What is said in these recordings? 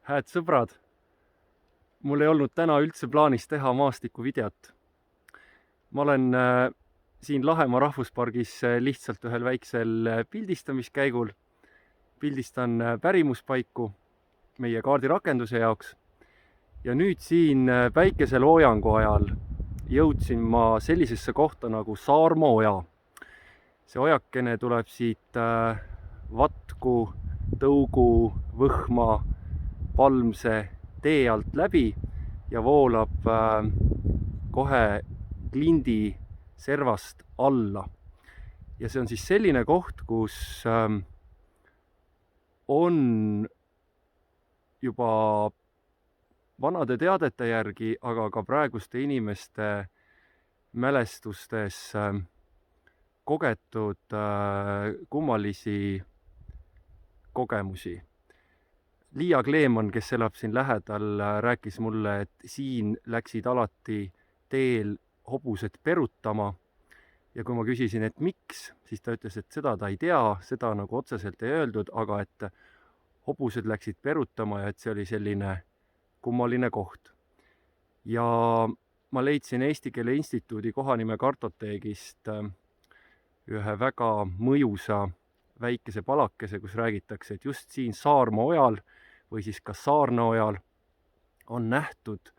Hääd sõbrad, mul ei olnud täna üldse plaanis teha maastikuvideot. Ma olen siin Lahemaa rahvuspargis lihtsalt ühel väiksel pildistamiskäigul. Pildistan pärimuspaiku meie kaardirakenduse jaoks. Ja nüüd siin päikese loojangu ajal jõudsin ma sellisesse kohta nagu Saarma oja. See ojakene tuleb siit Vatku, Tõugu, Võhma, Palmse tee alt läbi ja voolab kohe Klindi servast alla. Ja see on siis selline koht, kus on juba vanade teadete järgi, aga ka praeguste inimeste mälestustes kogetud kummalisi kogemusi. Liia Kleemann, kes elab siin lähedal, rääkis mulle, et siin läksid alati teel hobused perutama. Ja kui ma küsisin, et miks, siis ta ütles, et seda ta ei tea, seda nagu otseselt ei öeldud, aga et hobused läksid perutama ja et see oli selline kummaline koht. Ja ma leidsin Eesti Keele Instituudi kohanime kartoteegist ühe väga mõjusa väikese palakese, kus räägitakse, et just siin Saarma ojal või siis ka Saarna ojal on nähtud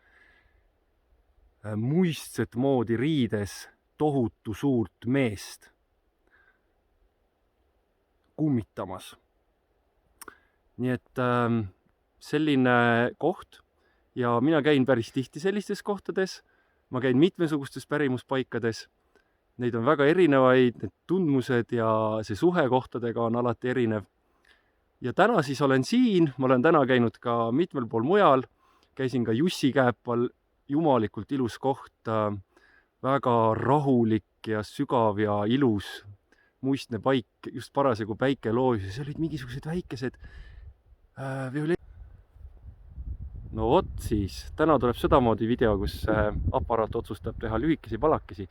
muistset moodi riides tohutu suurt meest kummitamas. Nii et selline koht ja mina käin päris tihti sellistes kohtades. Ma käin mitmesugustes pärimuspaikades. Neid on väga erinevaid, need tundmused ja see suhe kohtadega on alati erinev. Ja täna siis olen siin, ma olen täna käinud ka mitmel pool mujal, käisin ka Jussi Kääpal, jumalikult ilus koht, väga rahulik ja sügav ja ilus muistne paik, just parasjagu päike loojas ja seal olid mingisugused väikesed No vot siis, täna tuleb sedamoodi video, kus aparaat otsustab teha lühikesi palakesi.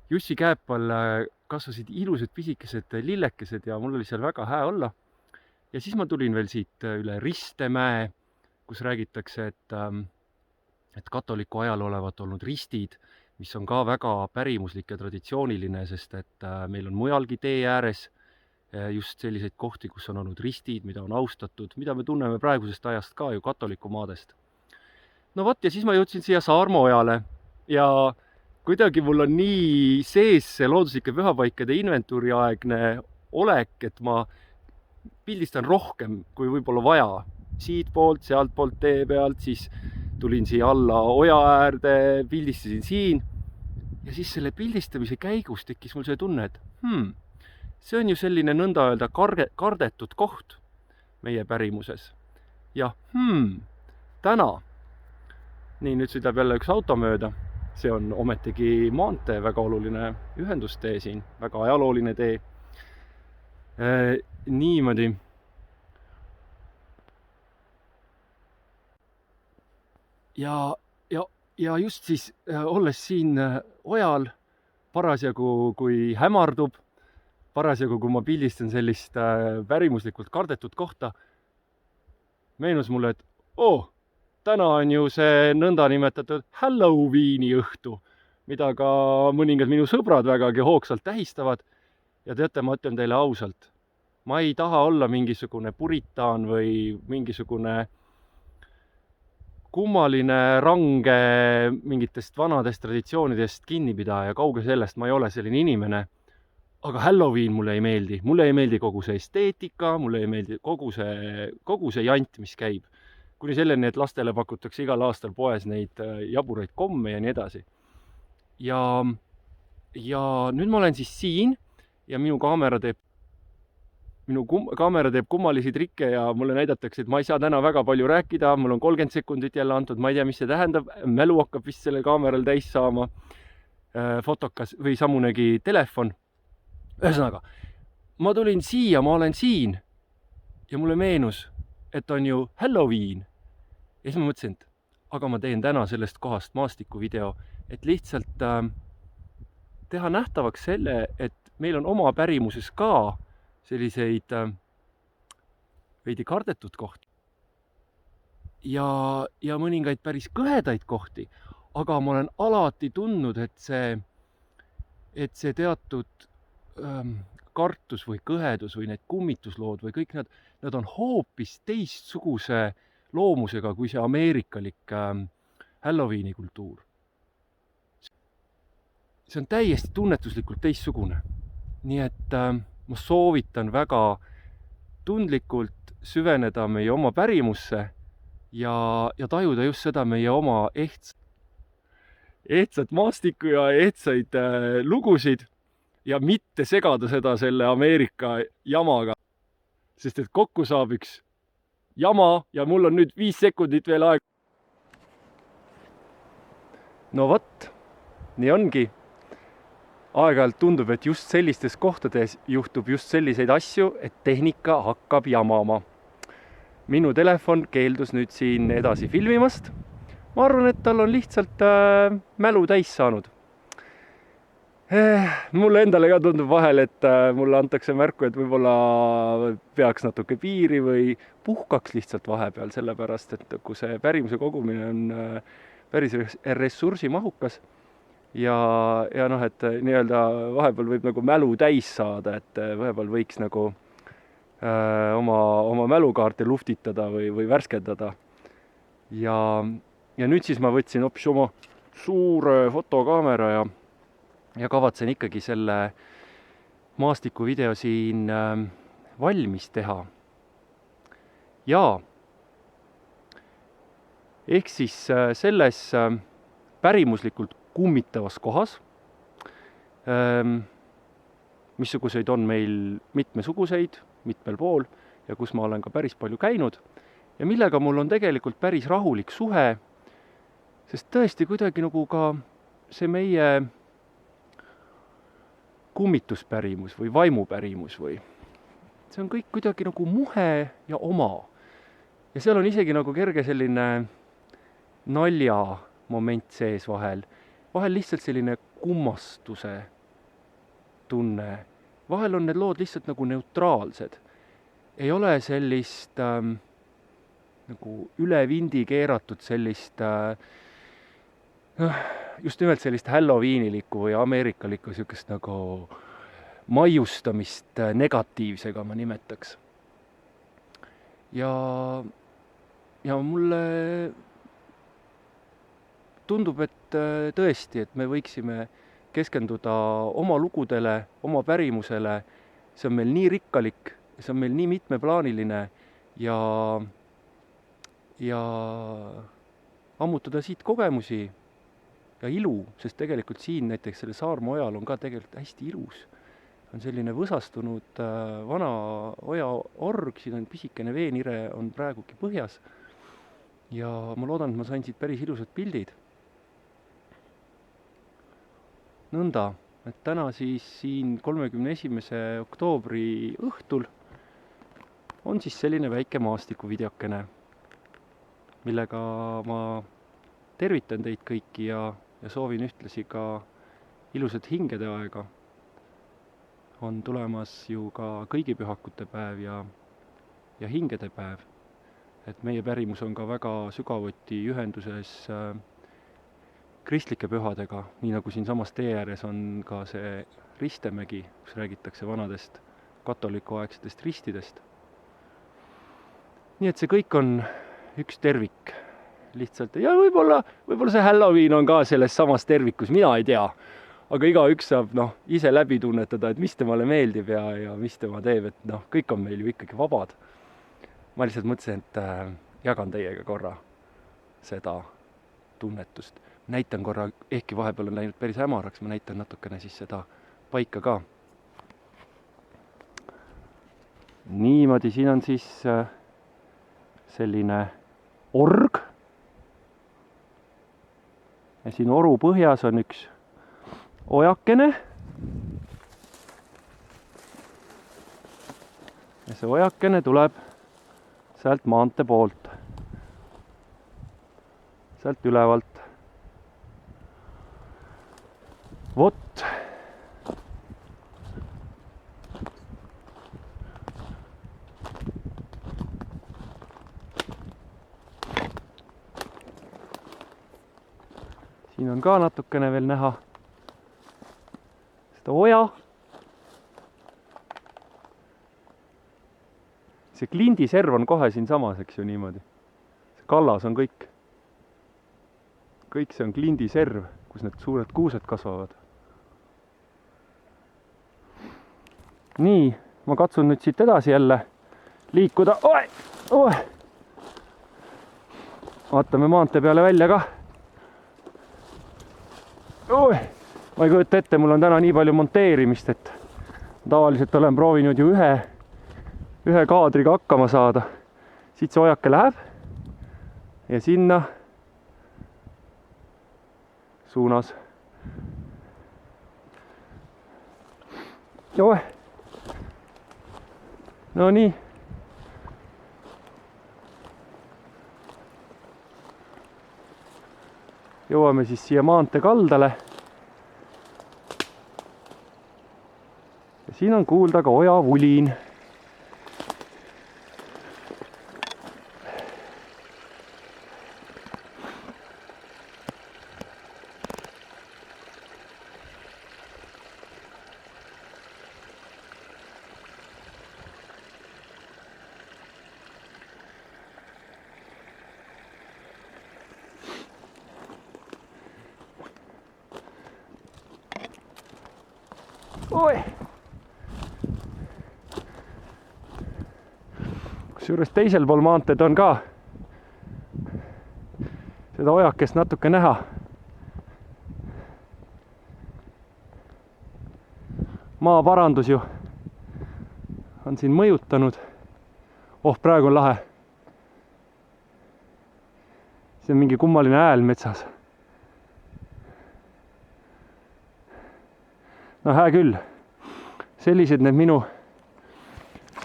Jussi Kääpal kasvasid ilusad pisikesed lillekesed ja mul oli seal väga hää olla. Ja siis ma tulin veel siit üle Ristemäe, kus räägitakse, et katoliku ajal olevat olnud ristid, mis on ka väga pärimuslik ja traditsiooniline, sest et meil on mujalgi tee ääres just selliseid kohti, kus on olnud ristid, mida on austatud, mida me tunneme praegusest ajast ka ju katoliku maadest. No vot, ja siis ma jõudsin siia Saarma ojale ja kuidagi mul on nii sees see looduslike pühapaikade inventuuri aegne olek, et ma pildistan rohkem kui võib-olla vaja. Siit poolt, sealt poolt tee pealt, siis tulin siia alla oja äärde, pildistasin siin. Ja siis selle pildistamise käigus tekkis mul see tunne, et see on ju selline nõnda öelda kardetud koht meie pärimuses. Ja täna. Nii, nüüd sõidab jälle üks auto mööda. See on ometigi maantee, väga oluline ühendustee siin, väga ajalooline tee. Niimoodi. Ja just siis, olles siin ojal, parasjagu kui hämardub, parasjagu kui ma pildistan sellist pärimuslikult kardetud kohta, meenus mulle, et täna on ju see nõnda nimetatud Halloweeni õhtu, mida ka mõningad minu sõbrad vägagi hoogsalt tähistavad. Ja teate, ma ütlen teile ausalt, ma ei taha olla mingisugune puritaan või mingisugune kummaline range mingitest vanadest traditsioonidest kinnipidaja, kauge sellest, ma ei ole selline inimene. Aga Halloween mulle ei meeldi. Mulle ei meeldi kogu see esteetika, mulle ei meeldi kogu see jant, mis käib. Kuni selleni, et lastele pakutakse igal aastal poes neid jaburaid komme ja nii edasi. Ja nüüd ma olen siis siin ja minu kaamera teeb kummalisi trikke ja mulle näidatakse, et ma ei saa täna väga palju rääkida, mul on 30 sekundit jälle antud, ma ei tea, mis see tähendab, mälu hakkab vist sellel kaameral täis saama, fotokas või samunegi telefon. Ühesõnaga, ma tulin siia, ma olen siin ja mulle meenus, et on ju Halloween. Ja siis ma mõtlesin, et aga ma teen täna sellest kohast maastikuvideo, et lihtsalt teha nähtavaks selle, et meil on oma pärimuses ka selliseid veidi kardetud kohti. ja mõningaid päris kõhedaid kohti, aga ma olen alati tundnud, et see teatud kartus või kõhedus või need kummituslood või kõik nad on hoopis teistsuguse loomusega kui see ameerikalik Halloweeni kultuur. See on täiesti tunnetuslikult teistsugune. Nii et ma soovitan väga tundlikult süveneda meie oma pärimusse ja tajuda just seda meie oma ehtsat maastikku ja ehtsaid lugusid ja mitte segada seda selle Ameerika jamaga. Sest et kokku saab üks jama ja mul on nüüd 5 sekundit veel aeg. No vot, nii ongi. Aeg-ajalt tundub, et just sellistes kohtades juhtub just selliseid asju, et tehnika hakkab jamama. Minu telefon keeldus nüüd siin edasi filmimast. Ma arvan, et tal on lihtsalt mälu täis saanud. Mulle endale ka tundub vahel, et mulle antakse märku, et võib-olla peaks natuke piiri või puhkaks lihtsalt vahepeal, sellepärast, et kui see pärimuse kogumine on päris ressursimahukas ja noh, et nii-öelda vahepeal võib nagu mälu täis saada, et vahepeal võiks nagu oma mälukaarte luftitada või värskendada. Ja nüüd siis ma võtsin hoopis oma suure fotokaamera ja kavatsen ikkagi selle maastikuvideo siin valmis teha. Ja ehk siis selles pärimuslikult kummitavas kohas, missuguseid on meil mitmesuguseid, mitmel pool ja kus ma olen ka päris palju käinud ja millega mul on tegelikult päris rahulik suhe, sest tõesti kuidagi nagu ka see meie kummituspärimus või vaimupärimus või see on kõik kuidagi nagu muhe ja oma. Ja seal on isegi nagu kerge selline nalja moment sees vahel lihtsalt selline kummastuse tunne. Vahel on need lood lihtsalt nagu neutraalsed. Ei ole sellist nagu üle vindi keeratud sellist just nimelt sellist Halloweenilikku või ameerikalikku sükest nagu maiustamist negatiivsega ma nimetaks. Ja mulle tundub, et tõesti, et me võiksime keskenduda oma lugudele, oma pärimusele. See on meil nii rikkalik, see on meil nii mitmeplaaniline ja ammutada siit kogemusi ja ilu, sest tegelikult siin näiteks selle Saarma ojal on ka tegelikult hästi ilus. On selline võsastunud vana oja org, siin on pisikene veenire, on praegugi põhjas. Ja ma loodan, et ma sain siit päris ilusad pildid. Nõnda, et täna siis siin 31. oktoobri õhtul on siis selline väike maastikuvideokene, millega ma tervitan teid kõiki ja soovin ühtlasi ka ilusat hingede aega. On tulemas ju ka kõigipühakute päev ja hingede päev. Et meie pärimus on ka väga sügavuti ühenduses kristlike pühadega, nii nagu siin samas tee ääres on ka see Ristemägi, kus räägitakse vanadest katolikuaegsetest ristidest. Nii et see kõik on üks tervik lihtsalt. Ja võib-olla see Halloween on ka selles samas tervikus, mina ei tea. Aga igaüks saab ise läbi tunnetada, et mis temale meeldib ja mis tema teeb, et kõik on meil ju ikkagi vabad. Ma lihtsalt mõtlesin, et jagan teiega korra seda tunnetust. Näitan korra, ehkki vahepeal on läinud päris hämaraks, ma näitan natukene siis seda paika ka. Niimoodi, siin on siis selline org. Ja siin oru põhjas on üks ojakene. Ja see ojakene tuleb sealt maante poolt. Sealt ülevalt. Vot. siin on ka natukene veel näha seda oja. See klindiserv on kohe siin samas, eks ju niimoodi. See kallas on kõik see on klindiserv, kus need suured kuused kasvavad. Nii, ma katsun nüüd siit edasi jälle liikuda. Vaatame maantee peale välja ka. Ma ei kujuta ette, mul on täna nii palju monteerimist, et tavaliselt olen proovinud ju ühe kaadriga hakkama saada. Siit see ojake läheb ja sinna suunas. No nii. Jõuame siis siia maantee kaldale. Ja siin on kuulda ka oja vulin. Kusjuures teisel pool maanteed on ka seda ojakest natuke näha. Maaparandus ju on siin mõjutanud. Praegu on lahe. See on mingi kummaline hääl metsas. No hää küll. Sellised need minu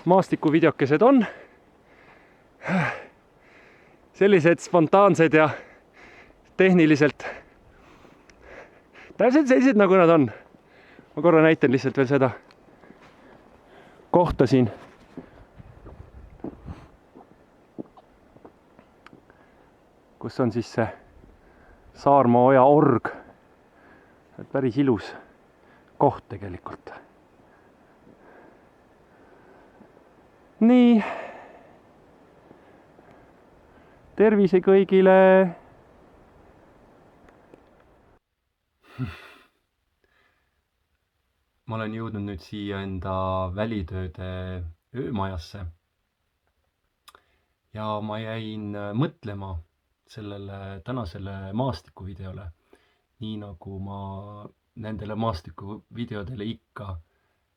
maastikuvideokesed on. Sellised spontaansed ja tehniliselt täpselt sellised, nagu nad on. Ma korra näitan lihtsalt veel seda kohta siin. Kus on siis see Saarma oja org. Päris ilus koht tegelikult. Nii. Tervise kõigile! Ma olen jõudnud nüüd siia enda välitööde öömajasse. Ja ma jäin mõtlema sellele tänasele maastikuvideole. Nii nagu ma nendele maastikuvideodele ikka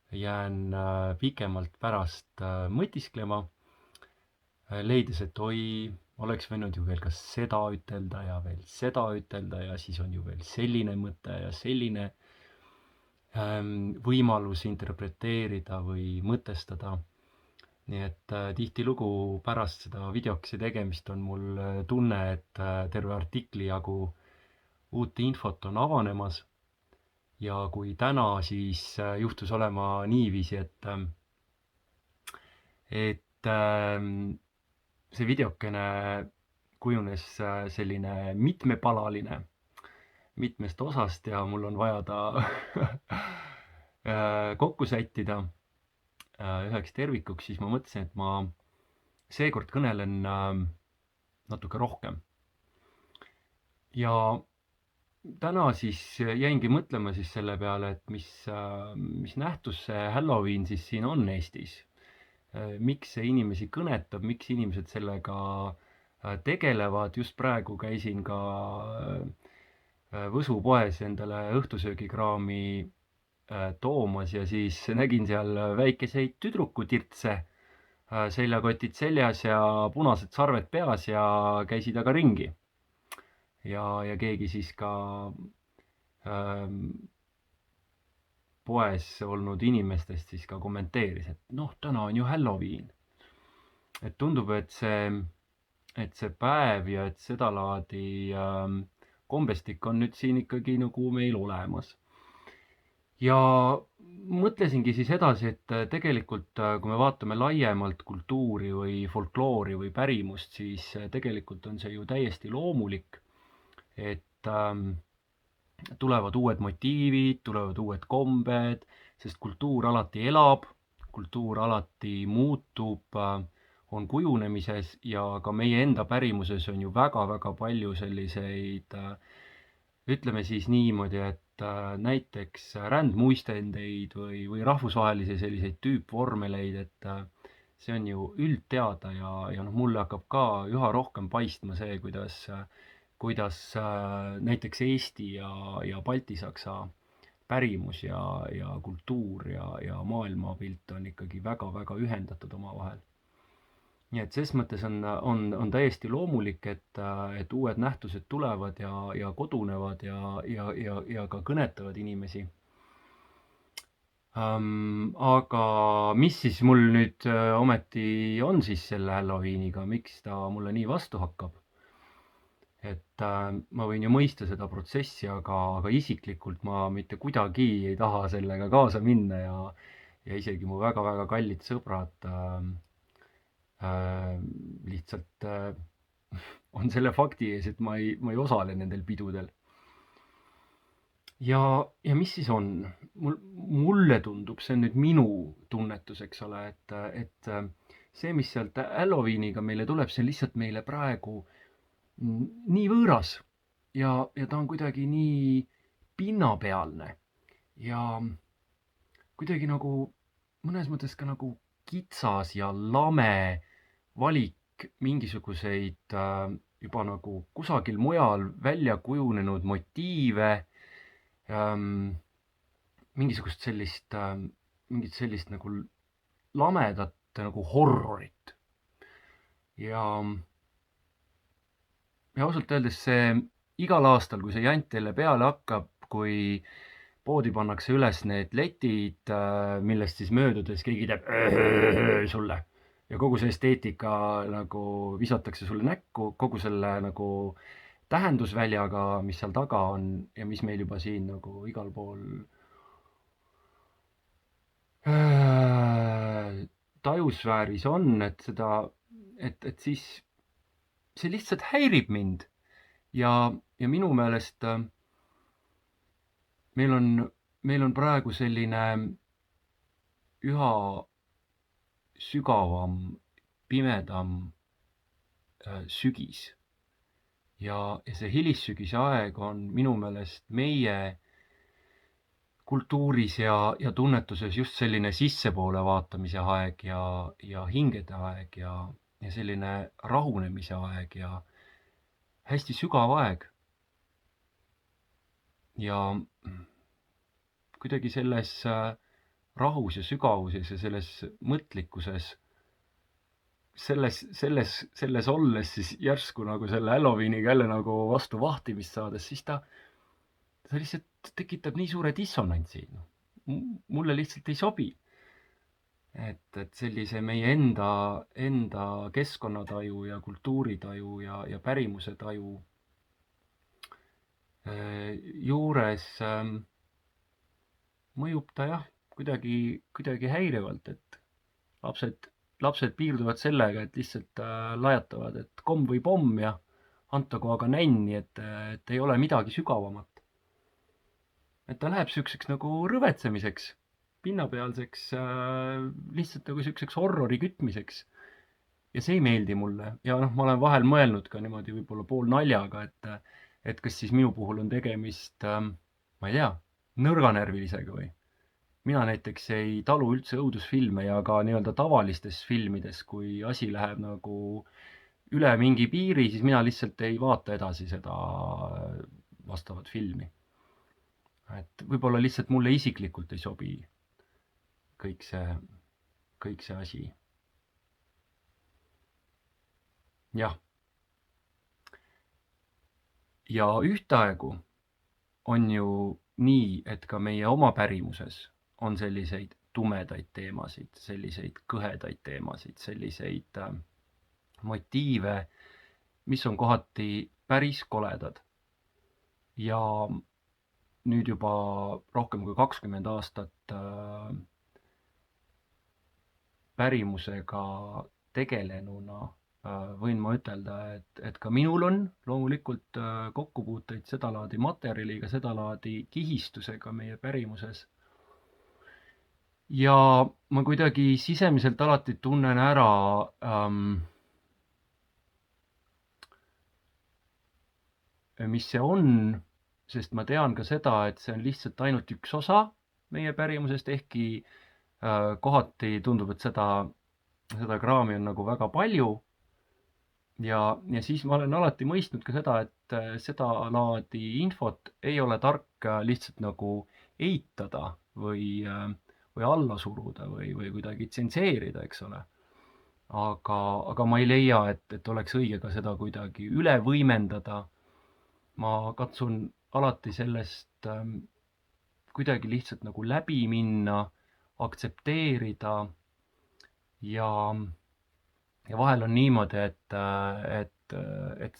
jään pikemalt pärast mõtisklema. Leides, et oleks võinud ju veel ka seda ütelda ja veel seda ütelda ja siis on ju veel selline mõte ja selline võimalus interpreteerida või mõtestada. Nii et tihtilugu pärast seda videokese tegemist on mul tunne, et terve artikli jagu uut infot on avanemas. Ja kui täna siis juhtus olema niiviisi, et see videokene kujunes selline mitmepalaline mitmest osast ja mul on vaja ta kokku sättida üheks tervikuks, siis ma mõtlesin, et ma seekord kõnelen natuke rohkem. Ja täna siis jäingi mõtlema siis selle peale, et mis nähtus see Halloween siis siin on Eestis. Miks see inimesi kõnetab, miks inimesed sellega tegelevad. Just praegu käisin ka Võsu poes endale õhtusöögikraami toomas ja siis nägin seal väikeseid tüdrukutirtse, seljakotid seljas ja punased sarved peas ja käisid aga ringi. Ja keegi siis ka poes olnud inimestest siis ka kommenteeris, et täna on ju Halloween. Et tundub, et see päev ja et seda laadi kombestik on nüüd siin ikkagi nagu meil olemas. Ja mõtlesingi siis edasi, et tegelikult kui me vaatame laiemalt kultuuri või folkloori või pärimust, siis tegelikult on see ju täiesti loomulik, et tulevad uued motiivid, tulevad uued kombed, sest kultuur alati elab, kultuur alati muutub, on kujunemises ja ka meie enda pärimuses on ju väga-väga palju selliseid, ütleme siis niimoodi, et näiteks rändmuistendeid või rahvusvahelisi selliseid tüüpvormeleid, et see on ju üldteada ja noh, mulle hakkab ka üha rohkem paistma see, kuidas näiteks Eesti ja Balti-Saksa pärimus ja kultuur ja maailmapilt on ikkagi väga-väga ühendatud omavahel. Nii et ses mõttes on täiesti loomulik, et uued nähtused tulevad ja kodunevad ja ka kõnetavad inimesi. Aga mis siis mul nüüd ometi on siis selle Halloweeniga, miks ta mulle nii vastu hakkab? Et ma võin ju mõista seda protsessi, aga isiklikult ma mitte kuidagi ei taha sellega kaasa minna ja isegi mu väga-väga kallid sõbrad lihtsalt on selle fakti ees, et ma ei osale nendel pidudel. Ja mis siis on? Mulle tundub, see on nüüd minu tunnetus, eks ole, et see, mis sealt Halloweeniga meile tuleb, see on lihtsalt meile praegu nii võõras ja ta on kuidagi nii pinnapealne ja kuidagi nagu mõnes mõttes ka nagu kitsas ja lame valik mingisuguseid juba nagu kusagil mujal välja kujunenud motiive, mingit sellist nagu lamedat nagu horrorit. Ja ausalt öeldes see igal aastal, kui see jant jälle peale hakkab, kui poodi pannakse üles need letid, millest siis möödudes keegi teeb sulle ja kogu see esteetika nagu visatakse sulle näkku, kogu selle nagu tähendusväljaga, mis seal taga on ja mis meil juba siin nagu igal pool tajusfääris on, et siis see lihtsalt häirib mind ja minu meelest meil on praegu selline üha sügavam, pimedam sügis ja see hilissügise aeg on minu meelest meie kultuuris ja tunnetuses just selline sissepoole vaatamise aeg ja hingede aeg ja selline rahunemise aeg ja hästi sügav aeg. Ja kuidagi selles rahus ja sügavuses ja selles mõtlikkuses, selles olles siis järsku nagu selle Halloweeniga jälle nagu vastu vahtimist saades, siis ta lihtsalt tekitab nii suure dissonantsi. Mulle lihtsalt ei sobi. Et sellise meie enda keskkonnataju ja kultuuritaju ja pärimuse taju juures mõjub ta jah, kuidagi häirivalt, et lapsed piirduvad sellega, et lihtsalt lajatavad, et komm või pomm ja antagu aga nänni, et ei ole midagi sügavamat. Et ta läheb sükseks nagu rõvetsemiseks, pinnapealseks, lihtsalt nagu sükseks horrori kütmiseks. Ja see ei meeldi mulle. Ja noh, ma olen vahel mõelnud ka niimoodi võib-olla pool naljaga, et kas siis minu puhul on tegemist, ma ei tea, nõrganärvilisega või. Mina näiteks ei talu üldse õudusfilme ja ka nii-öelda tavalistes filmides, kui asi läheb nagu üle mingi piiri, siis mina lihtsalt ei vaata edasi seda vastavat filmi. Et võib-olla lihtsalt mulle isiklikult ei sobi kõik see asi. Jah. Ja ühtaegu on ju nii, et ka meie oma pärimuses on selliseid tumedaid teemasid, selliseid kõhedaid teemasid, selliseid motiive, mis on kohati päris koledad. Ja nüüd juba rohkem kui 20 aastat pärimusega tegelenuna võin ma ütelda, et ka minul on loomulikult kokkupuuteid sedalaadi materjaliga, sedalaadi kihistusega meie pärimuses. Ja ma kuidagi sisemiselt alati tunnen ära mis see on, sest ma tean ka seda, et see on lihtsalt ainult üks osa meie pärimusest, ehkki kohati tundub, et seda kraami on nagu väga palju. Ja siis ma olen alati mõistnud ka seda, et seda laadi infot ei ole tark lihtsalt nagu eitada või alla suruda või kuidagi tsenseerida, eks ole. Aga ma ei leia, et oleks õige ka seda kuidagi üle võimendada. Ma katsun alati sellest kuidagi lihtsalt nagu läbi minna, aktsepteerida ja vahel on niimoodi, et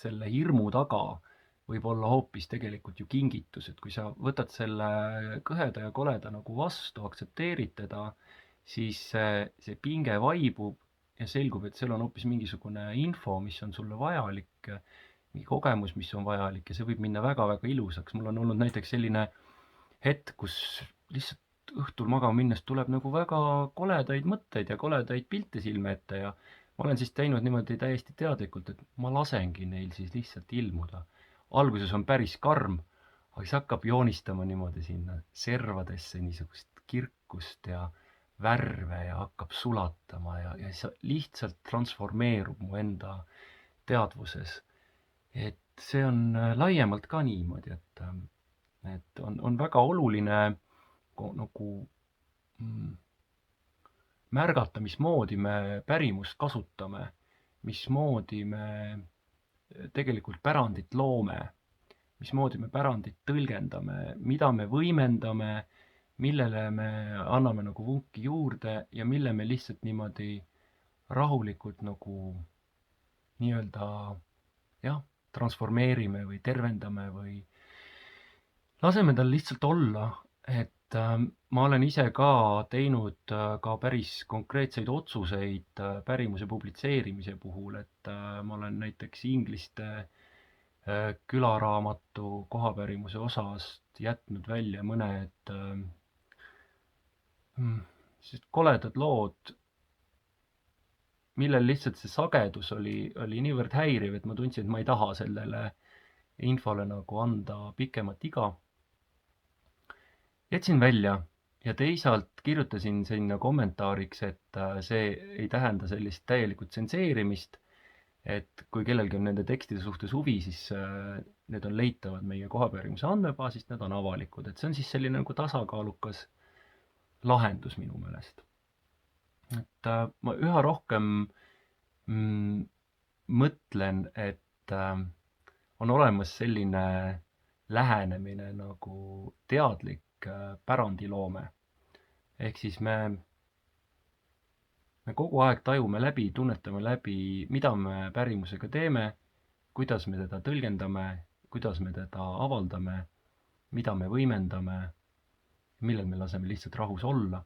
selle hirmu taga võib olla hoopis tegelikult ju kingitus, et kui sa võtad selle kõheda ja koleda nagu vastu, aktsepteerid teda, siis see pinge vaibub ja selgub, et seal on hoopis mingisugune info, mis on sulle vajalik, mingi kogemus, mis on vajalik ja see võib minna väga-väga ilusaks. Mul on olnud näiteks selline hetk, kus lihtsalt õhtul magama minnes tuleb nagu väga koledaid mõtteid ja koledaid pilte silme ette ja ma olen siis teinud niimoodi täiesti teadlikult, et ma lasengi neil siis lihtsalt ilmuda. Alguses on päris karm, aga siis hakkab joonistama niimoodi sinna servadesse niisugust kirkust ja värve ja hakkab sulatama ja siis lihtsalt transformeerub mu enda teadvuses. Et see on laiemalt ka niimoodi, et on väga oluline nagu märgata, mismoodi me pärimust kasutame, mismoodi me tegelikult pärandit loome, mismoodi me pärandit tõlgendame, mida me võimendame, millele me anname nagu vunki juurde ja mille me lihtsalt niimoodi rahulikult nagu nii-öelda transformeerime või tervendame või laseme tal lihtsalt olla, et ma olen ise ka teinud ka päris konkreetseid otsuseid pärimuse publitseerimise puhul, et ma olen näiteks Ingliste külaraamatu kohapärimuse osast jätnud välja mõned koledad lood, millel lihtsalt see sagedus oli niivõrd häiriv, et ma tundsin, et ma ei taha sellele infole nagu anda pikemat iga. Jätsin välja ja teisalt kirjutasin sinna kommentaariks, et see ei tähenda sellist täielikku tsenseerimist, et kui kellelgi on nende tekstide suhtes huvi, siis need on leitavad meie kohapärimuse andmebaasist, need on avalikud, et see on siis selline nagu tasakaalukas lahendus minu meelest. Et ma üha rohkem mõtlen, et on olemas selline lähenemine nagu teadlik pärandiloome. Ehk siis me kogu aeg tajume läbi, tunnetame läbi, mida me pärimusega teeme, kuidas me teda tõlgendame, kuidas me teda avaldame, mida me võimendame, millel me laseme lihtsalt rahus olla.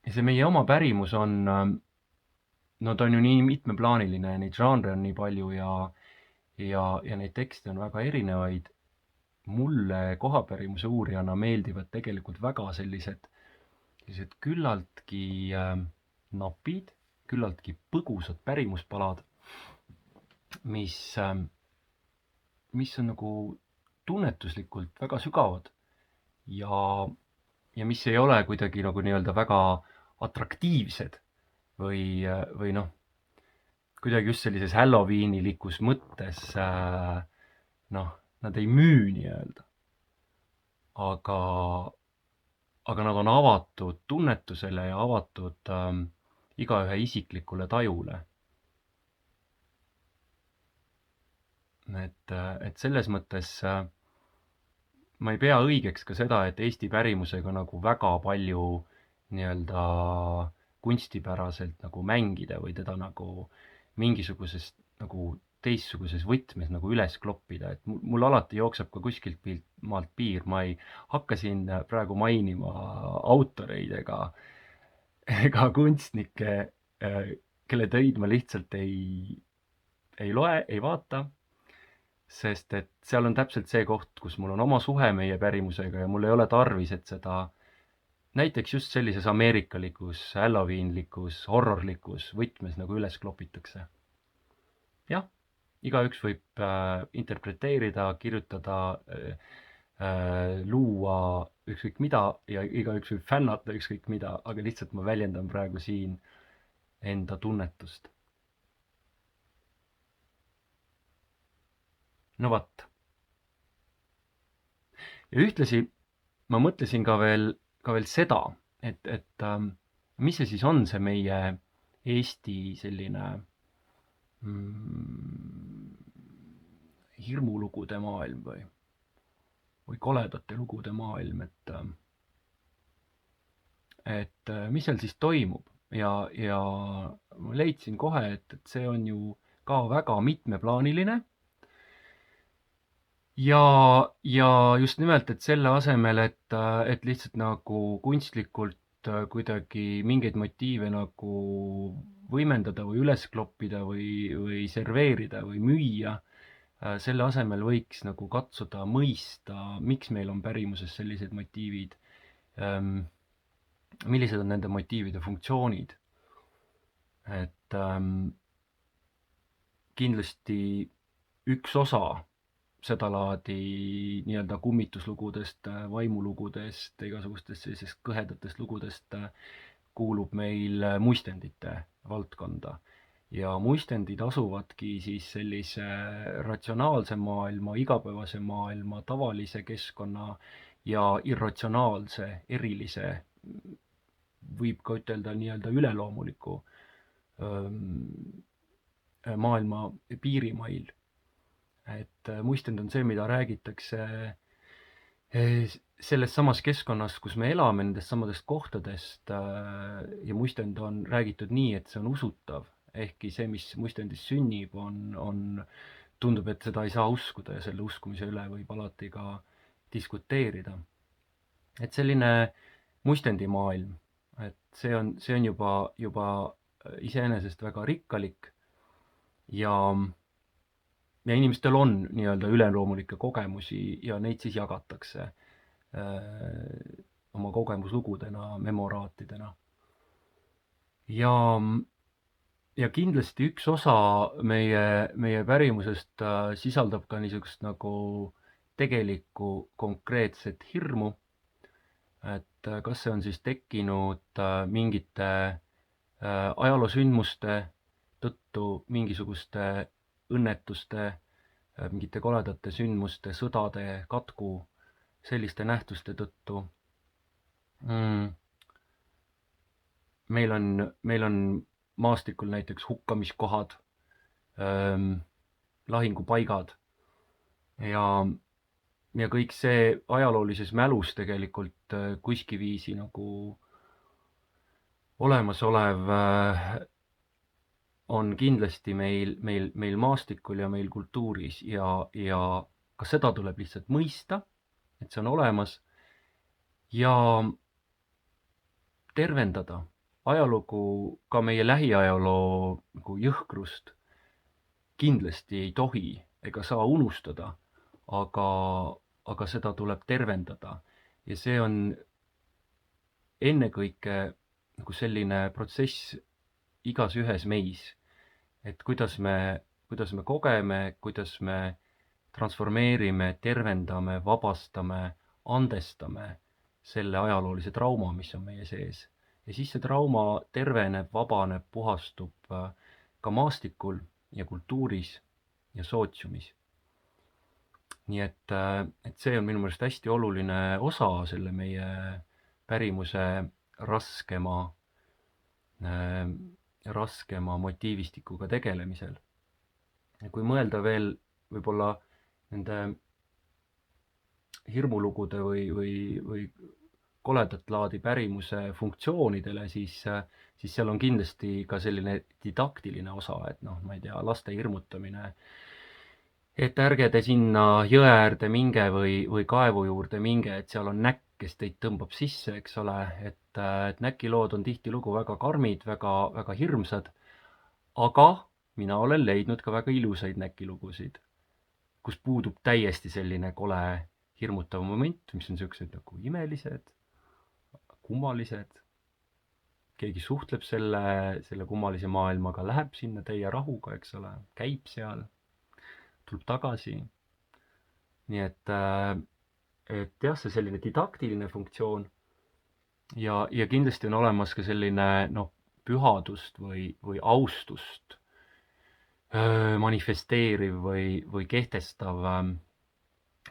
Ja see meie oma pärimus on, no ta on ju nii mitmeplaaniline, neid žanre on nii palju ja neid tekste on väga erinevaid. Mulle kohapärimuse uurijana meeldivad tegelikult väga sellised küllaltki napid, küllaltki põgusad pärimuspalad, mis on nagu tunnetuslikult väga sügavad ja mis ei ole kuidagi nagu nii-öelda väga atraktiivsed või kuidagi just sellises Halloweenilikus mõttes, nad ei müü nii-öelda. Aga nad on avatud tunnetusele ja avatud igaühe isiklikule tajule. Et selles mõttes ma ei pea õigeks ka seda, et Eesti pärimusega nagu väga palju nii-öelda kunstipäraselt nagu mängida või teda nagu mingisugusest nagu teistsuguses võtmes nagu üles kloppida, et mul alati jookseb ka kuskilt maalt piir, ma ei hakka siin praegu mainima autoreid ega kunstnikke, kelle töid ma lihtsalt ei loe, ei vaata, sest et seal on täpselt see koht, kus mul on oma suhe meie pärimusega ja mul ei ole tarvis, et seda näiteks just sellises ameerikalikus, Halloweenlikus, horrorlikus võtmes nagu üles klopitakse. Jah, igaüks võib interpreteerida, kirjutada, luua ükskõik mida ja igaüks võib fännata ükskõik mida, aga lihtsalt ma väljendan praegu siin enda tunnetust. No vat. Ja ühtlasi ma mõtlesin ka veel seda, et mis see siis on see meie Eesti selline hirmulugude maailm või koledate lugude maailm, et mis seal siis toimub ja ma leidsin kohe, et see on ju ka väga mitmeplaaniline ja just nimelt, et selle asemel, et lihtsalt nagu kunstlikult kuidagi mingeid motiive nagu võimendada või üles kloppida või serveerida või müüa, selle asemel võiks nagu katsuda mõista, miks meil on pärimuses sellised motiivid, millised on nende motiivide funktsioonid. Et kindlasti üks osa sedalaadi nii-öelda kummituslugudest, vaimulugudest, igasugustest sellisest kõhedatest lugudest kuulub meil muistendite valdkonda. Ja muistendid asuvadki siis sellise ratsionaalse maailma, igapäevase maailma, tavalise keskkonna ja irratsionaalse, erilise, võib ka ütelda nii-öelda üleloomuliku maailma piirimail. Et muistend on see, mida räägitakse selles samas keskkonnas, kus me elame, nendest samadest kohtadest ja muistend on räägitud nii, et see on usutav, ehkki see, mis muistendis sünnib, tundub, et seda ei saa uskuda ja selle uskumise üle võib alati ka diskuteerida. Et selline muistendimaailm, et see on juba iseenesest väga rikkalik ja inimestel on nii-öelda üleloomulikke kogemusi ja neid siis jagatakse oma kogemuslugudena, memoraatidena. Ja kindlasti üks osa meie pärimusest sisaldab ka niisugust nagu tegelikku konkreetset hirmu, et kas see on siis tekkinud mingite ajaloosündmuste tõttu, mingisuguste õnnetuste, mingite koledate sündmuste, sõdade, katku, selliste nähtuste tõttu. Meil on maastikul näiteks hukkamiskohad, lahingupaigad ja kõik see ajaloolises mälus tegelikult kuskiviisi nagu olemasolev on kindlasti meil maastikul ja meil kultuuris ja ka seda tuleb lihtsalt mõista, et see on olemas ja tervendada ajalugu, ka meie lähiajaloo nagu jõhkrust kindlasti ei tohi ega saa unustada, aga seda tuleb tervendada ja see on ennekõike nagu selline protsess igas ühes meis. Et kuidas me kogeme, kuidas me transformeerime, tervendame, vabastame, andestame selle ajaloolise trauma, mis on meie sees. Ja siis see trauma terveneb, vabaneb, puhastub ka maastikul ja kultuuris ja sootsiumis. Nii et see on minu meelest hästi oluline osa selle meie pärimuse raskema motiivistikuga tegelemisel. Ja kui mõelda veel võib-olla nende hirmulugude või koledat laadi pärimuse funktsioonidele, siis seal on kindlasti ka selline didaktiline osa, et ma ei tea, laste hirmutamine, et ärge te sinna jõe äärde minge või kaevu juurde minge, et seal on näkk, kes teid tõmbab sisse, eks ole, et näkilood on tihtilugu väga karmid, väga, väga hirmsad, aga mina olen leidnud ka väga ilusaid näkilugusid, kus puudub täiesti selline kole hirmutav moment, mis on niisugused nagu imelised, kummalised. Keegi suhtleb selle kummalise maailmaga, läheb sinna täie rahuga, eks ole, käib seal, tuleb tagasi. Nii et jah, see selline didaktiline funktsioon ja kindlasti on olemas ka selline pühadust või austust manifesteeriv või kehtestav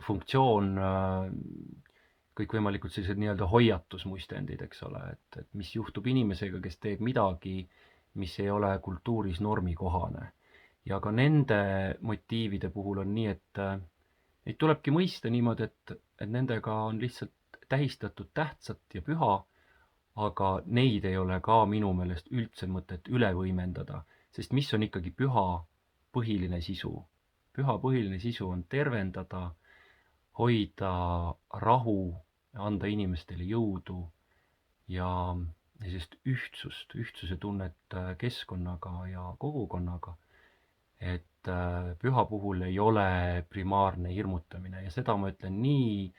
funktsioon, kõikvõimalikud sellised nii-öelda hoiatusmuistendid, eks ole, et mis juhtub inimesega, kes teeb midagi, mis ei ole kultuuris normikohane. Ja ka nende motiivide puhul on nii, et neid tulebki mõista niimoodi, et nendega on lihtsalt tähistatud tähtsat ja püha, aga neid ei ole ka minu meelest üldse mõtet üle võimendada, sest mis on ikkagi püha põhiline sisu? Püha põhiline sisu on tervendada, hoida rahu, anda inimestele jõudu ja sellist ühtsuse tunnet keskkonnaga ja kogukonnaga, et püha puhul ei ole primaarne hirmutamine ja seda ma ütlen nii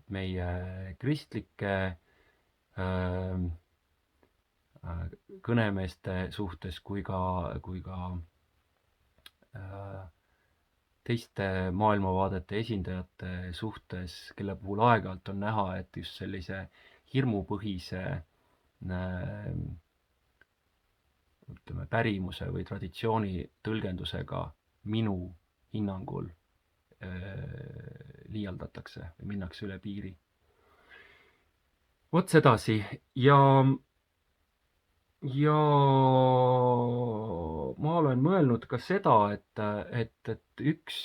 meie kristlike kõnemeeste suhtes kui ka teiste maailmavaadete esindajate suhtes, kelle puhul aeg-ajalt on näha, et just sellise hirmupõhise ütleme, pärimuse või traditsiooni tõlgendusega minu hinnangul liialdatakse või minnakse üle piiri. Vot sedasi ja ma olen mõelnud ka seda, et üks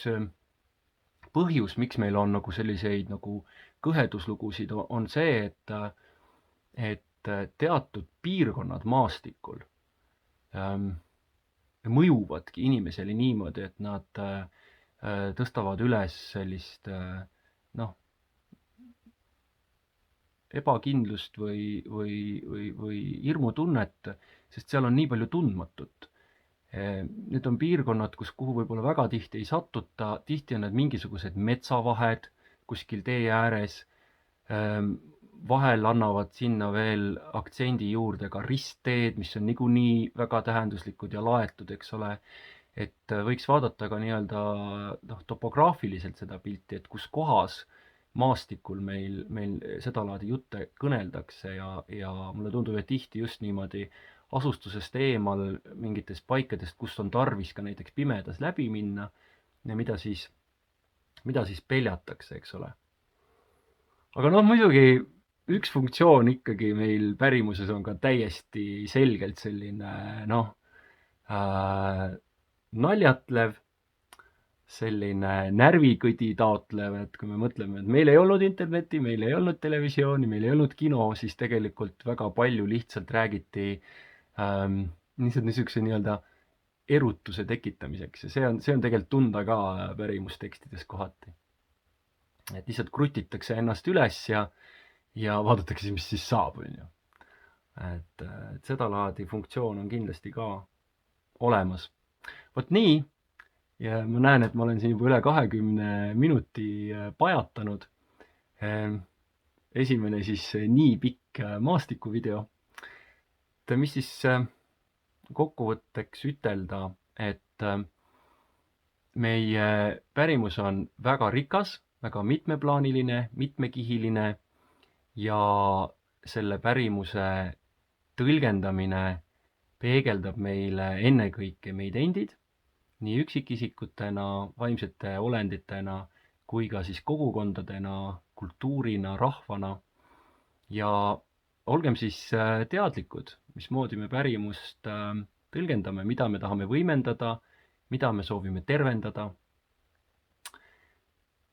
põhjus, miks meil on nagu selliseid nagu kõheduslugusid, on see, et teatud piirkonnad maastikul mõjuvadki inimesele niimoodi, et nad tõstavad üles sellist ebakindlust või hirmutunnet, sest seal on nii palju tundmatut. Need on piirkonnad, kuhu võib-olla väga tihti ei satuta, tihti on need mingisugused metsavahed kuskil tee ääres, vahel annavad sinna veel aktsendi juurde ka ristteed, mis on niikuinii väga tähenduslikud ja laetud, eks ole, et võiks vaadata ka nii-öelda topograafiliselt seda pilti, et kus kohas maastikul meil sedalaadi jutte kõneldakse ja mulle tundub, et tihti just niimoodi asustusest eemal mingitest paikadest, kus on tarvis ka näiteks pimedas läbi minna ja mida siis peljatakse, eks ole. Aga muidugi üks funktsioon ikkagi meil pärimuses on ka täiesti selgelt selline naljatlev, selline närvikõdi taotlev, et kui me mõtleme, et meil ei olnud internetti, meil ei olnud televisiooni, meil ei olnud kino, siis tegelikult väga palju lihtsalt räägiti niisuguse nii-öelda erutuse tekitamiseks ja see on tegelikult tunda ka pärimustekstides kohati. Et lihtsalt krutitakse ennast üles ja vaadatakse, mis siis saab, on ju. Et sedalaadi funktsioon on kindlasti ka olemas. Vot nii, ja ma näen, et ma olen siin juba üle 20 minuti pajatanud. Esimene siis nii pikk maastikuvideo. Et mis siis kokkuvõtteks ütelda, et meie pärimus on väga rikas, väga mitmeplaaniline, mitmekihiline ja selle pärimuse tõlgendamine peegeldab meile ennekõike meid endid, nii üksikisikutena, vaimsete olenditena, kui ka siis kogukondadena, kultuurina, rahvana. Ja olgem siis teadlikud, mismoodi me pärimust tõlgendame, mida me tahame võimendada, mida me soovime tervendada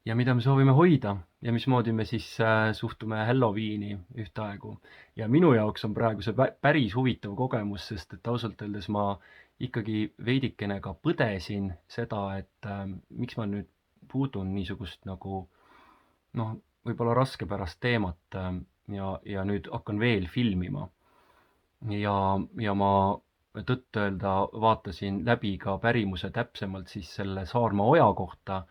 ja mida me soovime hoida ja mismoodi me siis suhtume Halloweeni ühtaegu. Ja minu jaoks on praegu see päris huvitav kogemus, sest et ausalt öeldes ma ikkagi veidikene ka põdesin seda, et miks ma nüüd puudun niisugust nagu võib-olla raskepärast teemat ja nüüd hakkan veel filmima. Ja ma tõtt-öelda vaatasin läbi ka pärimuse täpsemalt siis selle Saarma oja kohta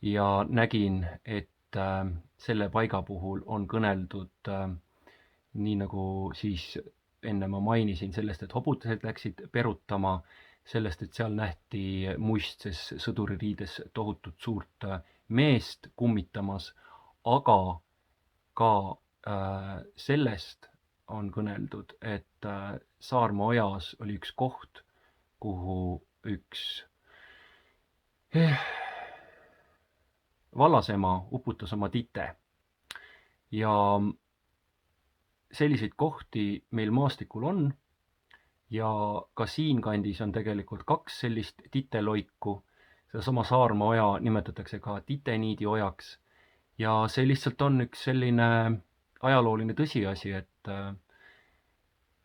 ja nägin, et selle paiga puhul on kõneldud nii nagu siis enne ma mainisin sellest, et hobutised läksid perutama, sellest, et seal nähti muistses sõduririides tohutut suurt meest kummitamas, aga ka sellest on kõneldud, et Saarma ojas oli üks koht, kuhu üks vallasema uputas oma tite. Ja selliseid kohti meil maastikul on ja ka siinkandis on tegelikult 2 sellist titeloiku. Sedasama Saarma oja nimetatakse ka Titeniidi ojaks ja see lihtsalt on üks selline ajalooline tõsiasi, et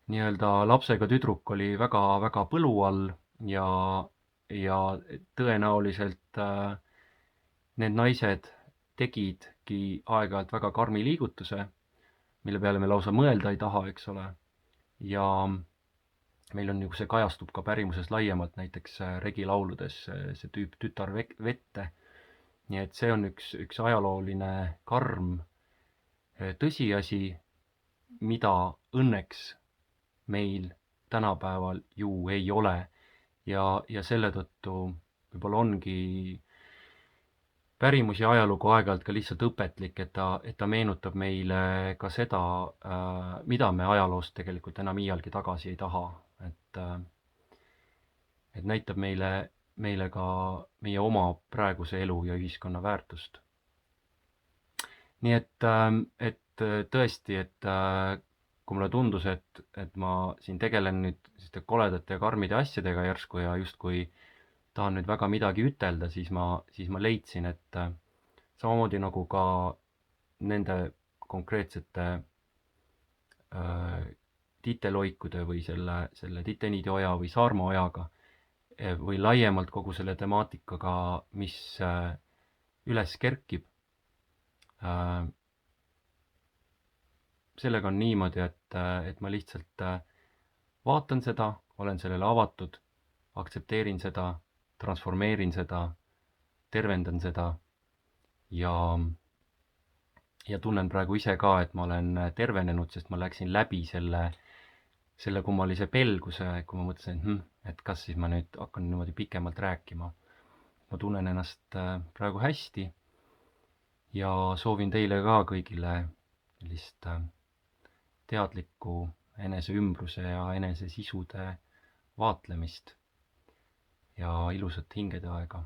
nii-öelda lapsega tüdruk oli väga-väga põlu all ja tõenäoliselt need naised tegidki aeg-ajalt väga karmi liigutuse, mille peale me lausa mõelda ei taha, eks ole. Ja meil on see kajastub ka pärimuses laiemalt, näiteks regilauludes see tüüp Tütar vette. Nii et see on üks ajalooline karm tõsiasi, mida õnneks meil tänapäeval ju ei ole. Ja selle tõttu võib-olla ongi pärimus ja ajalugu aeg-ajalt ka lihtsalt õpetlik, et ta meenutab meile ka seda, mida me ajaloost tegelikult enam iialgi tagasi ei taha. Et näitab meile ka meie oma praeguse elu ja ühiskonna väärtust. Nii et tõesti, et kui mulle tundus, et ma siin tegelen nüüd selliste koledate ja karmide asjadega järsku ja justkui tahan nüüd väga midagi ütelda, siis ma leidsin, et samamoodi nagu ka nende konkreetsete titeloikude või selle Titeniidi oja või Saarma ojaga või laiemalt kogu selle temaatikaga, mis üles kerkib. Sellega on niimoodi, et ma lihtsalt vaatan seda, olen sellele avatud, aktsepteerin seda, transformeerin seda, tervendan seda ja tunnen praegu ise ka, et ma olen tervenenud, sest ma läksin läbi selle kummalise pelguse, kui ma mõtlesin, et kas siis ma nüüd hakkan niimoodi pikemalt rääkima. Ma tunnen ennast praegu hästi ja soovin teile ka kõigile sellist teadlikku enese ümbruse ja enese sisude vaatlemist ja ilusat hingede aega.